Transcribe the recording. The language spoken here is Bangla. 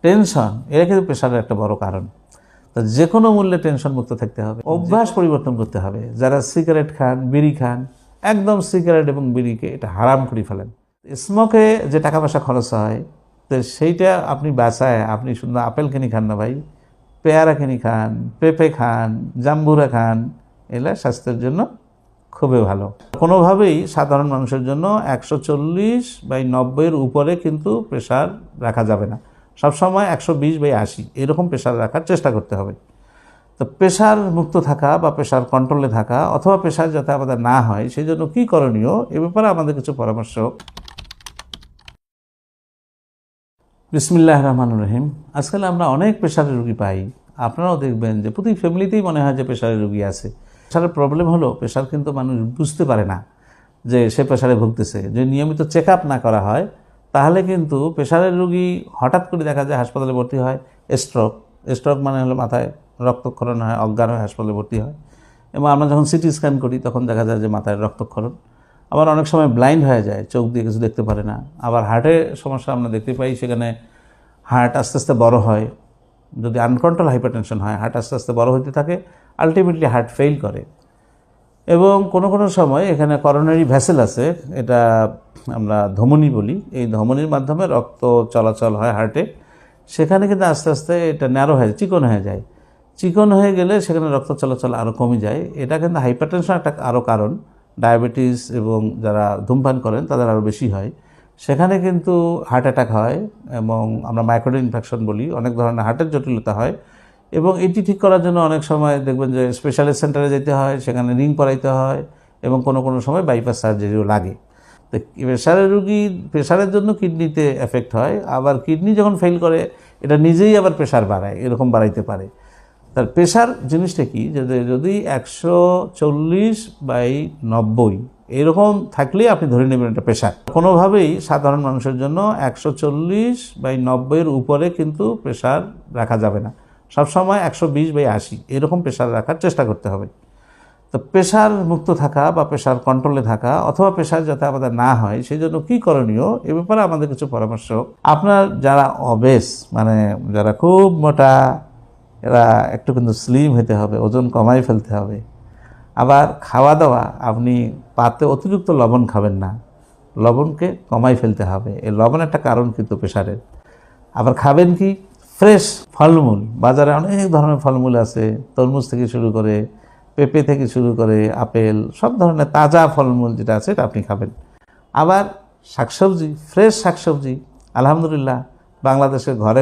টেনশন এটা কিন্তু প্রেশারের একটা বড় কারণ। তো যে কোনো মূল্যে টেনশন মুক্ত থাকতে হবে, অভ্যাস পরিবর্তন করতে হবে। যারা সিগারেট খান, বিড়ি খান, একদম সিগারেট এবং বিড়িকে এটা হারাম করে ফেলেন। স্মোকে যে টাকা পয়সা খরচ হয়, তো সেইটা আপনি বাঁচায় আপনি শুধু আপেল কিনে খান না ভাই, পেয়ারা কিনে খান, পেঁপে খান, জাম্বুরা খান, এগুলা স্বাস্থ্যের জন্য খুবই ভালো। কোনোভাবেই সাধারণ মানুষের জন্য 140/90 উপরে কিন্তু প্রেশার রাখা যাবে না। সবসময় 120/80 এরকম প্রেশার রাখার চেষ্টা করতে হবে। তো প্রেশার মুক্ত থাকা বা প্রেশার কন্ট্রোলে থাকা অথবা প্রেশার যাতে আমাদের না হয় সেই জন্য কী করণীয় এ ব্যাপারে আমাদের কিছু পরামর্শ। বিসমিল্লাহির রহমানির রহিম। আজকাল আমরা অনেক প্রেশারের রোগী পাই। আপনারাও দেখবেন যে প্রতি ফ্যামিলিতেই মনে হয় যে প্রেশারের রোগী আছে। প্রেশারের প্রবলেম হলো প্রেশার কিন্তু মানুষ বুঝতে পারে না যে সে প্রেশারে ভুগতেছে। যদি নিয়মিত চেক আপ না করা হয় তাহলে কিন্তু প্রেশারের রোগী হঠাৎ করে দেখা যায় হাসপাতালে ভর্তি হয়। স্ট্রোক মানে হলো মাথায় রক্তক্ষরণ হয়, অজ্ঞান হয়ে হাসপাতালে ভর্তি হয়। এবং আমরা যখন সিটি স্ক্যান করি তখন দেখা যায় যে মাথায় রক্তক্ষরণ। আবার অনেক সময় ব্লাইন্ড হয়ে যায়, চোখ দিয়ে কিছু দেখতে পারে না। আবার হার্টের সমস্যা আমরা দেখতে পাই, সেখানে হার্ট আস্তে আস্তে বড় হয়। যদি আনকন্ট্রোল হাইপারটেনশন হয়, হার্ট আস্তে আস্তে বড় হতে থাকে, আলটিমেটলি হার্ট ফেল করে। এবং কোনো কোনো সময় এখানে করোনারি ভেসেল আছে, এটা আমরা ধমনী বলি, এই ধমনীর মাধ্যমে রক্ত চলাচল হয় হার্টে। সেখানে কিন্তু আস্তে আস্তে এটা ন্যারো হয়ে চিকন হয়ে যায়। চিকন হয়ে গেলে সেখানে রক্ত চলাচল আরও কমে যায়। এটা কিন্তু হাইপারটেনশন একটা আরও কারণ। ডায়াবেটিস এবং যারা ধূমপান করেন তাদের আরও বেশি হয়। সেখানে কিন্তু হার্ট অ্যাটাক হয় এবং আমরা মাইক্রোডিন ইনফেকশন বলি, অনেক ধরনের হার্টের জটিলতা হয়। এবং এটি ঠিক করার জন্য অনেক সময় দেখবেন যে স্পেশালিস্ট সেন্টারে যেতে হয়, সেখানে রিং করাইতে হয় এবং কোনো কোনো সময় বাইপাস সার্জারিও লাগে। তো প্রেশারের রুগী প্রেশারের জন্য কিডনিতে এফেক্ট হয়, আবার কিডনি যখন ফেল করে এটা নিজেই আবার প্রেশার বাড়ায়, এরকম বাড়াইতে পারে। তার প্রেশার জিনিসটা কি, যদি 140/90 এরকম থাকলেই আপনি ধরে নেবেন এটা প্রেশার। কোনোভাবেই সাধারণ মানুষের জন্য 140/90 উপরে কিন্তু প্রেশার রাখা যাবে না। সবসময় 120/80 এরকম প্রেশার রাখার চেষ্টা করতে হবে। তো প্রেশার মুক্ত থাকা বা প্রেশার কন্ট্রোলে থাকা অথবা প্রেশার যাতে আমাদের না হয় সেই জন্য কী করণীয় এ ব্যাপারে আমাদের কিছু পরামর্শ। আপনার যারা অবেস, মানে যারা খুব মোটা, এরা একটু কিন্তু স্লিম হতে হবে, ওজন কমাই ফেলতে হবে। আবার খাওয়া দাওয়া, আপনি পাতে অতিরিক্ত লবণ খাবেন না, লবণকে কমাই ফেলতে হবে। এই লবণ একটা কারণ কিন্তু প্রেশারের। আবার খাবেন কি, ফ্রেশ ফলমূল। বাজারে অনেক ধরনের ফলমূল আছে, তরমুজ থেকে শুরু করে পেঁপে থেকে শুরু করে আপেল, সব ধরনের তাজা ফলমূল যেটা আছে এটা আপনি খাবেন। আবার শাকসবজি, ফ্রেশ শাকসবজি, আলহামদুলিল্লাহ বাংলাদেশের ঘরে